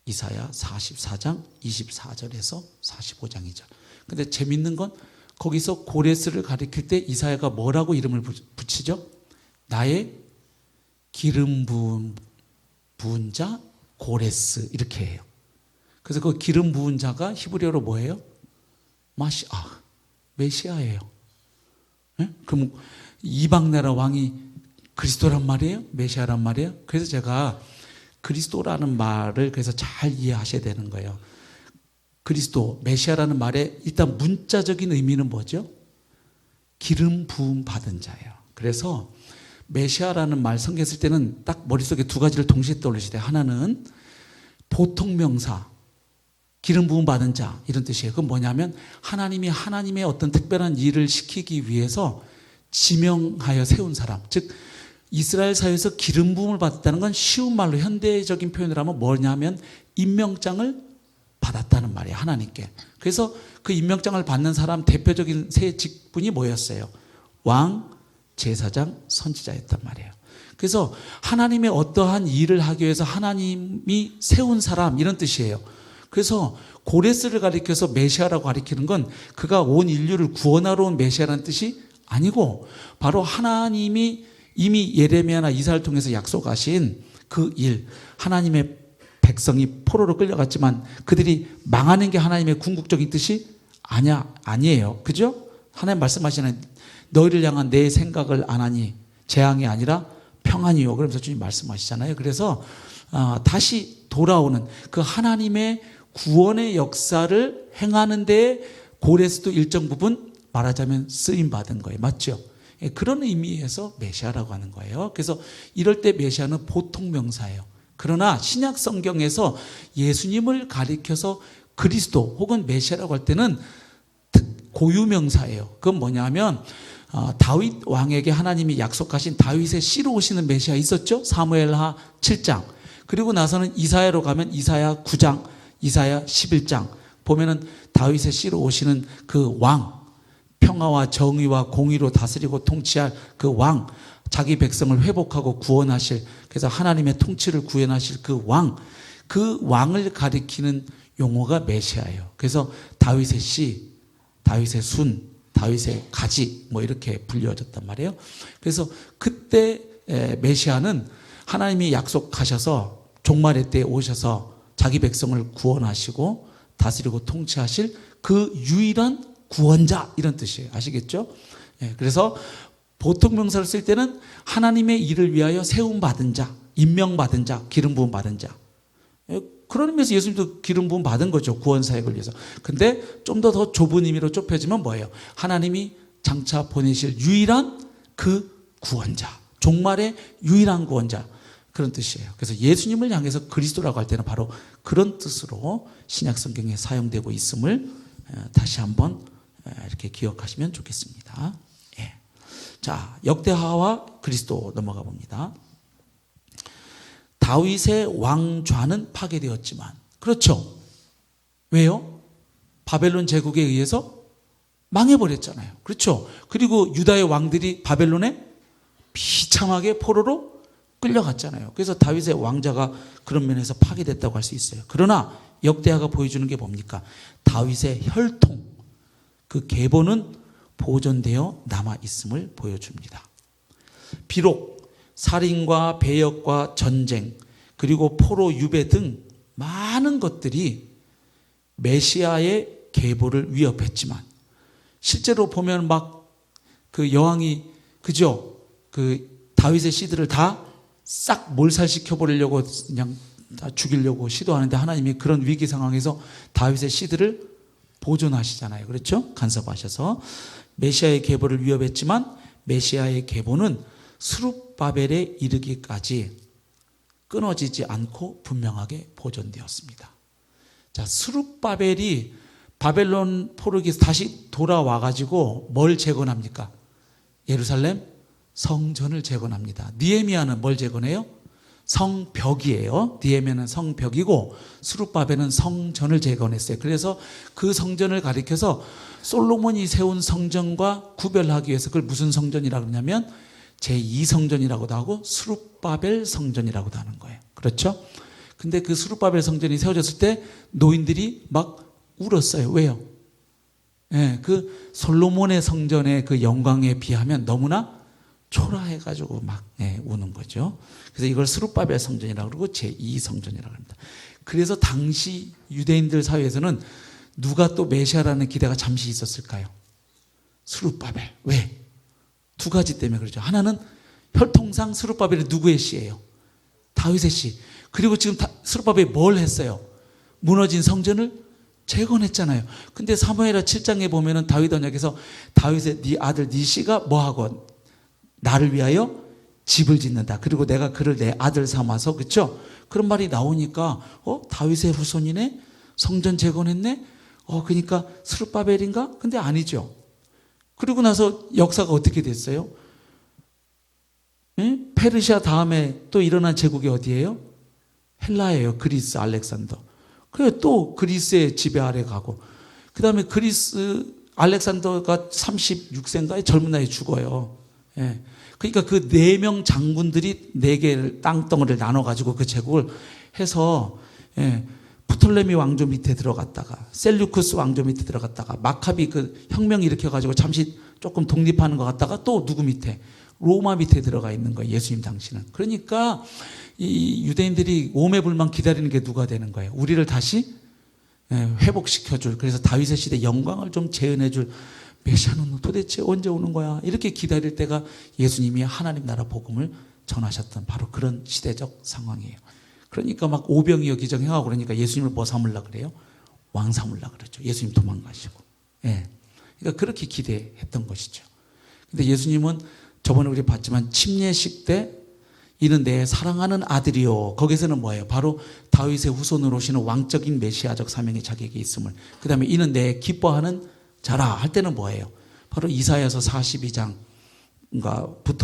이사야 44장 24절에서 45장 2절. 근데 재밌는 건 거기서 고레스를 가리킬 때 이사야가 뭐라고 이름을 붙이죠? 나의 기름 부은 자 고레스 이렇게 해요. 그래서 그 기름 부은 자가 히브리어로 뭐예요? 메시아예요. 네? 그럼 이방 나라 왕이 그리스도란 말이에요? 메시아란 말이에요? 그래서 제가 그리스도라는 말을 그래서 잘 이해하셔야 되는 거예요. 그리스도, 메시아라는 말의 일단 문자적인 의미는 뭐죠? 기름 부음 받은 자예요. 그래서 메시아라는 말 성경 쓸 때는 딱 머릿속에 두 가지를 동시에 떠올리셔야 돼요. 하나는 보통 명사, 기름 부음 받은 자 이런 뜻이에요. 그건 뭐냐면 하나님이 하나님의 어떤 특별한 일을 시키기 위해서 지명하여 세운 사람. 즉 이스라엘 사회에서 기름 부음을 받았다는 건 쉬운 말로 현대적인 표현을 하면 뭐냐면 임명장을 받았다는 말이에요. 하나님께. 그래서 그 임명장을 받는 사람 대표적인 세 직분이 뭐였어요? 왕, 제사장, 선지자였단 말이에요. 그래서 하나님의 어떠한 일을 하기 위해서 하나님이 세운 사람 이런 뜻이에요. 그래서 고레스를 가리켜서 메시아라고 가리키는 건 그가 온 인류를 구원하러 온 메시아라는 뜻이 아니고 바로 하나님이 이미 예레미야나 이사야를 통해서 약속하신 그 일, 하나님의 백성이 포로로 끌려갔지만 그들이 망하는 게 하나님의 궁극적인 뜻이 아니에요. 그죠? 하나님 말씀하시는 너희를 향한 내 생각을 안 하니 재앙이 아니라 평안이요. 그러면서 주님 말씀하시잖아요. 그래서 다시 돌아오는 그 하나님의 구원의 역사를 행하는 데 고레스도 일정 부분 말하자면 쓰임받은 거예요. 맞죠? 그런 의미에서 메시아라고 하는 거예요. 그래서 이럴 때 메시아는 보통 명사예요. 그러나 신약 성경에서 예수님을 가리켜서 그리스도 혹은 메시아라고 할 때는 고유명사예요. 그건 뭐냐면 다윗 왕에게 하나님이 약속하신 다윗의 씨로 오시는 메시아 있었죠? 사무엘하 7장. 그리고 나서는 이사야로 가면 이사야 9장, 이사야 11장 보면은 다윗의 씨로 오시는 그 왕, 평화와 정의와 공의로 다스리고 통치할 그 왕, 자기 백성을 회복하고 구원하실, 그래서 하나님의 통치를 구현하실 그 왕을 가리키는 용어가 메시아예요. 그래서 다윗의 씨, 다윗의 순, 다윗의 가지 뭐 이렇게 불려졌단 말이에요. 그래서 그때 메시아는 하나님이 약속하셔서 종말의 때에 오셔서 자기 백성을 구원하시고 다스리고 통치하실 그 유일한 구원자 이런 뜻이에요. 아시겠죠? 그래서 보통 명사를 쓸 때는 하나님의 일을 위하여 세움받은 자, 임명받은 자, 기름 부음 받은 자. 그런 의미에서 예수님도 기름 부음 받은 거죠. 구원 사역을 위해서. 근데 좀 더 좁은 의미로 좁혀지면 뭐예요? 하나님이 장차 보내실 유일한 그 구원자, 종말의 유일한 구원자 그런 뜻이에요. 그래서 예수님을 향해서 그리스도라고 할 때는 바로 그런 뜻으로 신약 성경에 사용되고 있음을 다시 한번 이렇게 기억하시면 좋겠습니다. 자, 역대하와 그리스도 넘어가 봅니다. 다윗의 왕좌는 파괴되었지만, 그렇죠? 왜요? 바벨론 제국에 의해서 망해버렸잖아요. 그렇죠? 그리고 유다의 왕들이 바벨론에 비참하게 포로로 끌려갔잖아요. 그래서 다윗의 왕자가 그런 면에서 파괴됐다고 할 수 있어요. 그러나 역대하가 보여주는 게 뭡니까? 다윗의 혈통, 그 계보는 보존되어 남아있음을 보여줍니다. 비록 살인과 배역과 전쟁 그리고 포로 유배 등 많은 것들이 메시아의 계보를 위협했지만 실제로 보면 막 그 여왕이 그죠? 그 다윗의 씨들을 다 싹 몰살시켜 버리려고 그냥 다 죽이려고 시도하는데 하나님이 그런 위기 상황에서 다윗의 씨들을 보존하시잖아요. 그렇죠? 간섭하셔서 메시아의 계보를 위협했지만 메시아의 계보는 스룹바벨에 이르기까지 끊어지지 않고 분명하게 보존되었습니다. 자, 스룹바벨이 바벨론 포로기에서 다시 돌아와가지고 뭘 재건합니까? 예루살렘 성전을 재건합니다. 느헤미야는 뭘 재건해요? 성벽이에요. 느헤미야는 성벽이고 스룹바벨은 성전을 재건했어요. 그래서 그 성전을 가리켜서 솔로몬이 세운 성전과 구별하기 위해서 그걸 무슨 성전이라고 하냐면 제2성전이라고도 하고 스룹바벨 성전이라고도 하는 거예요. 그렇죠? 근데 그 스룹바벨 성전이 세워졌을 때 노인들이 막 울었어요. 왜요? 그 솔로몬의 성전의 그 영광에 비하면 너무나 초라해가지고 막 우는 거죠. 그래서 이걸 스룹바벨 성전이라고 그러고 제2성전이라고 합니다. 그래서 당시 유대인들 사회에서는 누가 또 메시아라는 기대가 잠시 있었을까요? 스룹바벨. 왜? 두 가지 때문에 그러죠. 하나는 혈통상 스룹바벨이 누구의 씨예요? 다윗의 씨. 그리고 지금 스룹바벨이 뭘 했어요? 무너진 성전을 재건했잖아요. 근데 사무엘하 7장에 보면은 다윗 언약에서 다윗의 네 아들 네 씨가 뭐하고 나를 위하여 집을 짓는다. 그리고 내가 그를 내 아들 삼아서, 그렇죠? 그런 말이 나오니까 다윗의 후손이네? 성전 재건했네? 그러니까 스룹바벨인가? 근데 아니죠. 그리고 나서 역사가 어떻게 됐어요? 페르시아 다음에 또 일어난 제국이 어디예요? 헬라예요. 그리스, 알렉산더. 그래 또 그리스의 지배 아래 가고 그 다음에 그리스 알렉산더가 36세인가에 젊은 나이에 죽어요. 예. 그러니까 그 4명 장군들이 4개를 땅덩어리를 나눠가지고 그 제국을 해서 프톨레미 왕조 밑에 들어갔다가 셀류쿠스 왕조 밑에 들어갔다가 마카비 그 혁명 일으켜가지고 잠시 조금 독립하는 것 같다가 또 누구 밑에 로마 밑에 들어가 있는 거예요. 예수님 당시는. 그러니까 이 유대인들이 오매불망 기다리는 게 누가 되는 거예요. 우리를 다시 회복시켜줄, 그래서 다윗의 시대 영광을 좀 재현해줄 메시아는 도대체 언제 오는 거야, 이렇게 기다릴 때가 예수님이 하나님 나라 복음을 전하셨던 바로 그런 시대적 상황이에요. 그러니까 막 오병이어 기정 행하고 그러니까 예수님을 뭐 삼으려 그래요? 왕 삼으려 그러죠. 예수님 도망가시고. 그러니까 그렇게 기대했던 것이죠. 근데 예수님은 저번에 우리 봤지만 침례식 때 이는 내 사랑하는 아들이요, 거기서는 뭐예요? 바로 다윗의 후손으로 오시는 왕적인 메시아적 사명이 자기에게 있음을, 그 다음에 이는 내 기뻐하는 자라 할 때는 뭐예요? 바로 이사야서 42장부터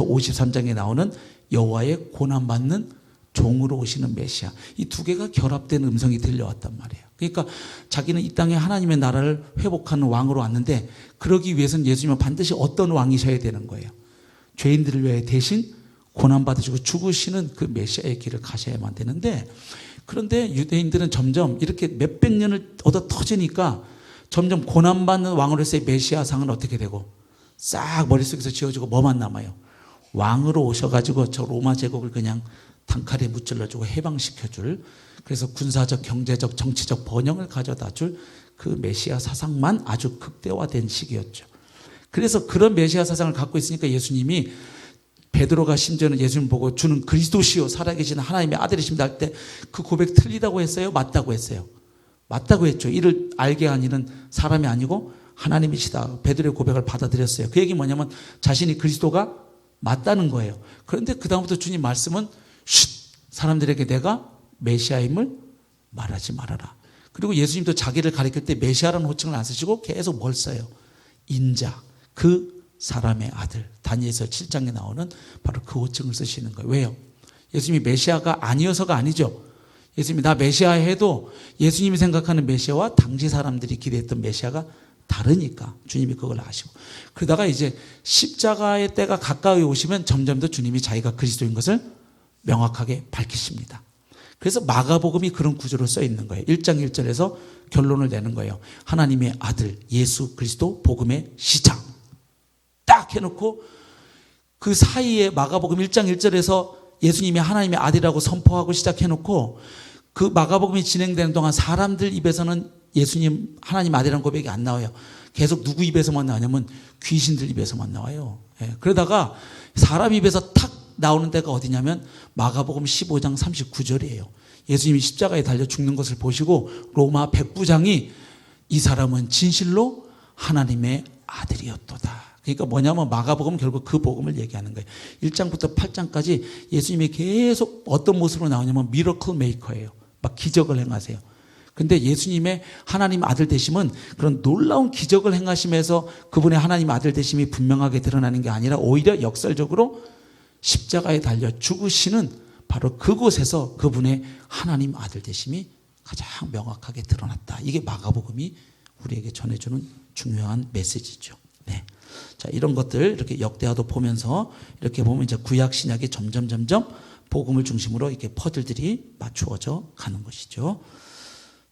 53장에 나오는 여호와의 고난받는 종으로 오시는 메시아, 이 두 개가 결합된 음성이 들려왔단 말이에요. 그러니까 자기는 이 땅에 하나님의 나라를 회복하는 왕으로 왔는데 그러기 위해서는 예수님은 반드시 어떤 왕이셔야 되는 거예요? 죄인들을 위해 대신 고난받으시고 죽으시는 그 메시아의 길을 가셔야만 되는데, 그런데 유대인들은 점점 이렇게 몇백 년을 얻어 터지니까 점점 고난받는 왕으로서의 메시아상은 어떻게 되고 싹 머릿속에서 지워지고 뭐만 남아요? 왕으로 오셔가지고 저 로마 제국을 그냥 단칼에 무찔러주고 해방시켜줄, 그래서 군사적, 경제적, 정치적 번영을 가져다 줄 그 메시아 사상만 아주 극대화된 시기였죠. 그래서 그런 메시아 사상을 갖고 있으니까 예수님이, 베드로가 심지어는 예수님 보고 주는 그리스도시요 살아계신 하나님의 아들이십니다 할 때 그 고백 틀리다고 했어요? 맞다고 했어요? 맞다고 했죠. 이를 알게 한 이는 사람이 아니고 하나님이시다. 베드로의 고백을 받아들였어요. 그 얘기 뭐냐면 자신이 그리스도가 맞다는 거예요. 그런데 그 다음부터 주님 말씀은 사람들에게 내가 메시아임을 말하지 말아라. 그리고 예수님도 자기를 가리킬 때 메시아라는 호칭을 안 쓰시고 계속 뭘 써요? 인자, 그 사람의 아들. 다니엘서 7장에 나오는 바로 그 호칭을 쓰시는 거예요. 왜요? 예수님이 메시아가 아니어서가 아니죠. 예수님이 나 메시아 해도 예수님이 생각하는 메시아와 당시 사람들이 기대했던 메시아가 다르니까 주님이 그걸 아시고, 그러다가 이제 십자가의 때가 가까이 오시면 점점 더 주님이 자기가 그리스도인 것을 명확하게 밝히십니다. 그래서 마가복음이 그런 구조로 써 있는 거예요. 1장 1절에서 결론을 내는 거예요. 하나님의 아들 예수 그리스도 복음의 시작 딱 해놓고, 그 사이에 마가복음 1장 1절에서 예수님이 하나님의 아들이라고 선포하고 시작해놓고, 그 마가복음이 진행되는 동안 사람들 입에서는 예수님 하나님 아들이라는 고백이 안 나와요. 계속 누구 입에서만 나오냐면 귀신들 입에서만 나와요. 그러다가 사람 입에서 탁 나오는 데가 어디냐면 마가복음 15장 39절이에요. 예수님이 십자가에 달려 죽는 것을 보시고 로마 백부장이 이 사람은 진실로 하나님의 아들이었도다. 그러니까 뭐냐면 마가복음 결국 그 복음을 얘기하는 거예요. 1장부터 8장까지 예수님이 계속 어떤 모습으로 나오냐면 미러클 메이커예요. 막 기적을 행하세요. 근데 예수님의 하나님 아들 되심은 그런 놀라운 기적을 행하심에서 그분의 하나님 아들 되심이 분명하게 드러나는 게 아니라 오히려 역설적으로 십자가에 달려 죽으시는 바로 그곳에서 그분의 하나님 아들 되심이 가장 명확하게 드러났다. 이게 마가복음이 우리에게 전해주는 중요한 메시지죠. 네. 자, 이런 것들 이렇게 역대하도 보면서 이렇게 보면 이제 구약 신약이 점점 복음을 중심으로 이렇게 퍼즐들이 맞추어져 가는 것이죠.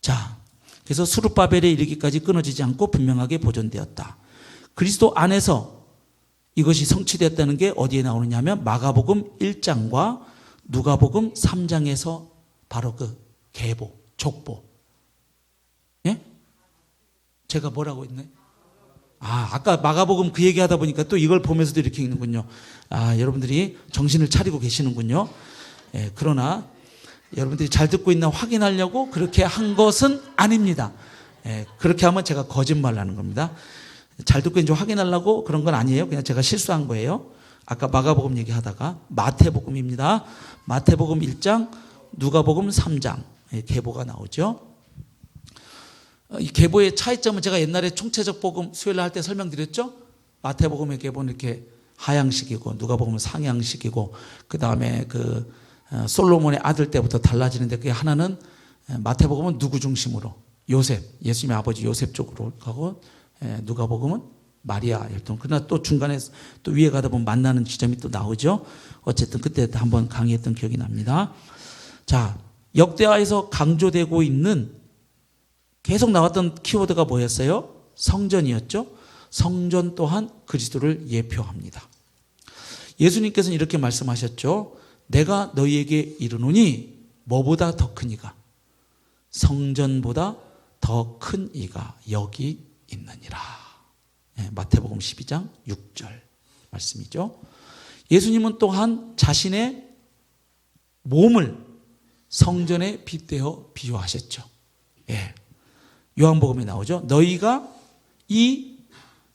자, 그래서 수룹바벨에 이르기까지 끊어지지 않고 분명하게 보존되었다. 그리스도 안에서 이것이 성취됐다는 게 어디에 나오느냐 하면 마가복음 1장과 누가복음 3장에서 바로 그 계보, 족보. 예? 제가 뭐라고 했네? 아까 마가복음 그 얘기하다 보니까 또 이걸 보면서도 이렇게 읽는군요. 여러분들이 정신을 차리고 계시는군요. 예, 그러나 여러분들이 잘 듣고 있나 확인하려고 그렇게 한 것은 아닙니다. 예, 그렇게 하면 제가 거짓말을 하는 겁니다. 잘 듣고 있는지 확인하려고 그런 건 아니에요. 그냥 제가 실수한 거예요. 아까 마가복음 얘기하다가 마태복음입니다. 마태복음 1장, 누가복음 3장 계보가 나오죠. 이 계보의 차이점은 제가 옛날에 총체적 복음 수요일 날 할 때 설명드렸죠. 마태복음의 계보는 이렇게 하향식이고 누가복음은 상향식이고, 그 다음에 그 솔로몬의 아들 때부터 달라지는데 그게 하나는 마태복음은 누구 중심으로? 요셉, 예수님의 아버지 요셉 쪽으로 가고, 누가복음은 마리아 혈통. 그러나 또 중간에 또 위에 가다 보면 만나는 지점이 또 나오죠. 어쨌든 그때 한번 강의했던 기억이 납니다. 자, 역대하에서 강조되고 있는 계속 나왔던 키워드가 뭐였어요? 성전이었죠. 성전 또한 그리스도를 예표합니다. 예수님께서는 이렇게 말씀하셨죠. 내가 너희에게 이르노니 뭐보다 더 큰 이가, 성전보다 더 큰 이가 여기 있느니라. 마태복음 12장 6절 말씀이죠. 예수님은 또한 자신의 몸을 성전에 빗대어 비유하셨죠. 요한복음에 나오죠. 너희가 이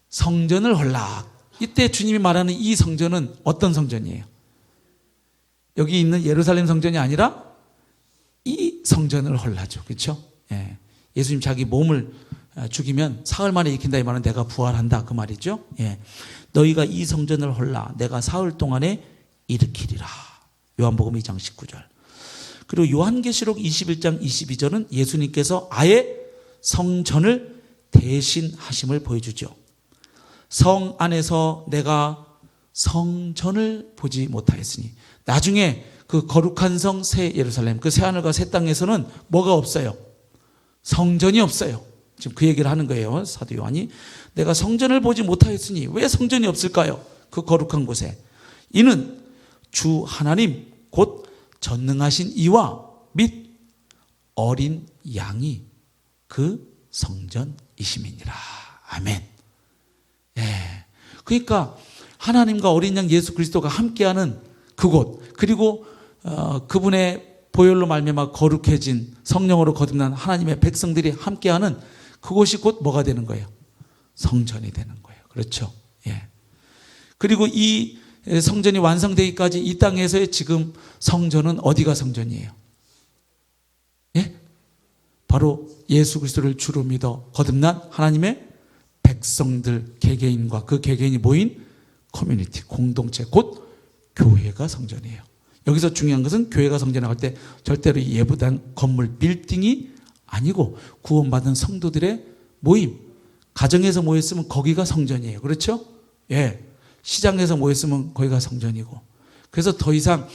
성전을 헐라. 이때 주님이 말하는 이 성전은 어떤 성전이에요? 여기 있는 예루살렘 성전이 아니라 이 성전을 헐라죠. 그렇죠? 예수님 자기 몸을 죽이면 사흘 만에 일으킨다 이 말은 내가 부활한다 그 말이죠. 너희가 이 성전을 헐라 내가 사흘 동안에 일으키리라. 요한복음 2장 19절. 그리고 요한계시록 21장 22절은 예수님께서 아예 성전을 대신하심을 보여주죠. 성 안에서 내가 성전을 보지 못하였으니, 나중에 그 거룩한 성 새 예루살렘, 그 새하늘과 새 땅에서는 뭐가 없어요? 성전이 없어요. 지금 그 얘기를 하는 거예요. 사도 요한이. 내가 성전을 보지 못하였으니, 왜 성전이 없을까요? 그 거룩한 곳에. 이는 주 하나님 곧 전능하신 이와 및 어린 양이 그 성전이심이니라. 아멘. 그러니까 하나님과 어린 양 예수 그리스도가 함께하는 그곳, 그리고 그분의 보혈로 말미암아 거룩해진 성령으로 거듭난 하나님의 백성들이 함께하는 그곳이 곧 뭐가 되는 거예요? 성전이 되는 거예요. 그렇죠? 그리고 이 성전이 완성되기까지 이 땅에서의 지금 성전은 어디가 성전이에요? 바로 예수 그리스도를 주로 믿어 거듭난 하나님의 백성들, 개개인과 그 개개인이 모인 커뮤니티, 공동체, 곧 교회가 성전이에요. 여기서 중요한 것은 교회가 성전이라고 할 때 절대로 예부단 건물, 빌딩이 아니고 구원받은 성도들의 모임, 가정에서 모였으면 거기가 성전이에요. 그렇죠? 시장에서 모였으면 거기가 성전이고. 그래서 더 이상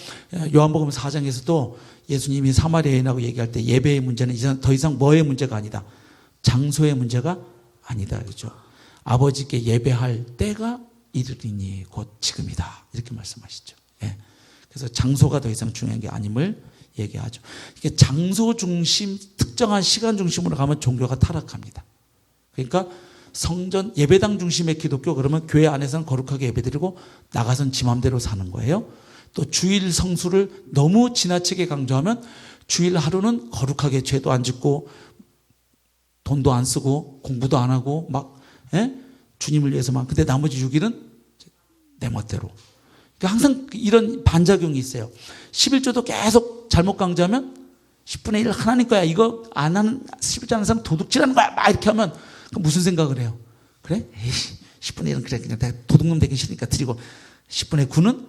요한복음 4장에서도 예수님이 사마리아 여인하고 얘기할 때 예배의 문제는 더 이상 뭐의 문제가 아니다. 장소의 문제가 아니다. 그렇죠? 아버지께 예배할 때가 이르리니 곧 지금이다. 이렇게 말씀하시죠. 그래서 장소가 더 이상 중요한 게 아님을 얘기하죠. 이게 장소 중심, 특정한 시간 중심으로 가면 종교가 타락합니다. 그러니까 성전 예배당 중심의 기독교, 그러면 교회 안에서는 거룩하게 예배드리고 나가선 지 맘대로 사는 거예요. 또 주일 성수를 너무 지나치게 강조하면 주일 하루는 거룩하게 죄도 안 짓고 돈도 안 쓰고 공부도 안 하고 막 주님을 위해서만, 근데 나머지 6일은 내 멋대로. 그러니까 항상 이런 반작용이 있어요. 11조도 계속 잘못 강조하면 10분의 1 하나님 거야, 이거 안 하는 11조 하는 사람 도둑질하는 거야 막 이렇게 하면 무슨 생각을 해요? 그래? 에이씨, 10분의 1은 그래 그냥 내가 도둑놈 되기 싫으니까 드리고 10분의 9는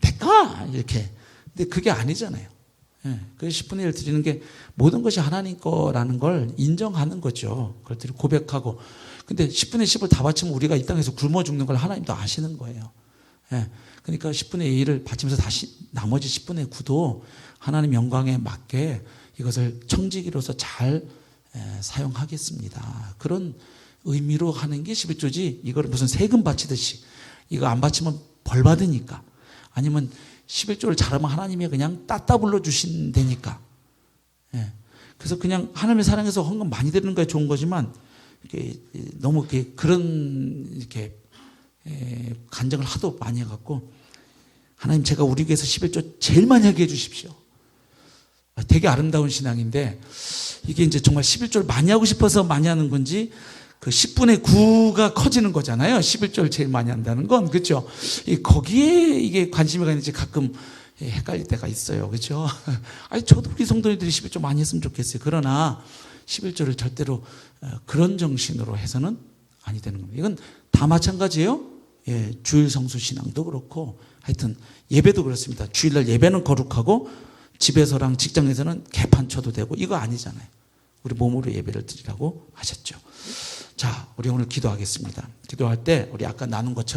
내가 이렇게. 근데 그게 아니잖아요. 그 10분의 1 드리는 게 모든 것이 하나님 거라는 걸 인정하는 거죠. 그걸 고백하고. 근데 10분의 10을 다 바치면 우리가 이 땅에서 굶어 죽는 걸 하나님도 아시는 거예요. 그러니까 10분의 1을 바치면서 다시 나머지 10분의 9도 하나님 영광에 맞게 이것을 청지기로서 잘 사용하겠습니다. 그런 의미로 하는 게 11조지 이걸 무슨 세금 바치듯이 이거 안 바치면 벌 받으니까, 아니면 11조를 잘하면 하나님이 그냥 따따 불러주신다니까. 그래서 그냥 하나님의 사랑에서 헌금 많이 드리는 거에 좋은 거지만 이렇게 너무 이렇게 그런 이렇게 간증을 하도 많이 해갖고, 하나님 제가 우리 교회에서 11조 제일 많이 하게 해주십시오. 되게 아름다운 신앙인데 이게 이제 정말 11조를 많이 하고 싶어서 많이 하는 건지 그 10분의 9가 커지는 거잖아요. 11조를 제일 많이 한다는 건. 그렇죠? 거기에 이게 관심이 가는지 가끔 헷갈릴 때가 있어요. 그렇죠? 아니, 저도 우리 성도님들이 11조 많이 했으면 좋겠어요. 그러나 11조를 절대로 그런 정신으로 해서는 아니 되는 겁니다. 이건 다 마찬가지예요. 주일 성수 신앙도 그렇고 하여튼 예배도 그렇습니다. 주일날 예배는 거룩하고 집에서랑 직장에서는 개판 쳐도 되고 이거 아니잖아요. 우리 몸으로 예배를 드리라고 하셨죠. 자, 우리 오늘 기도하겠습니다. 기도할 때 우리 아까 나눈 것처럼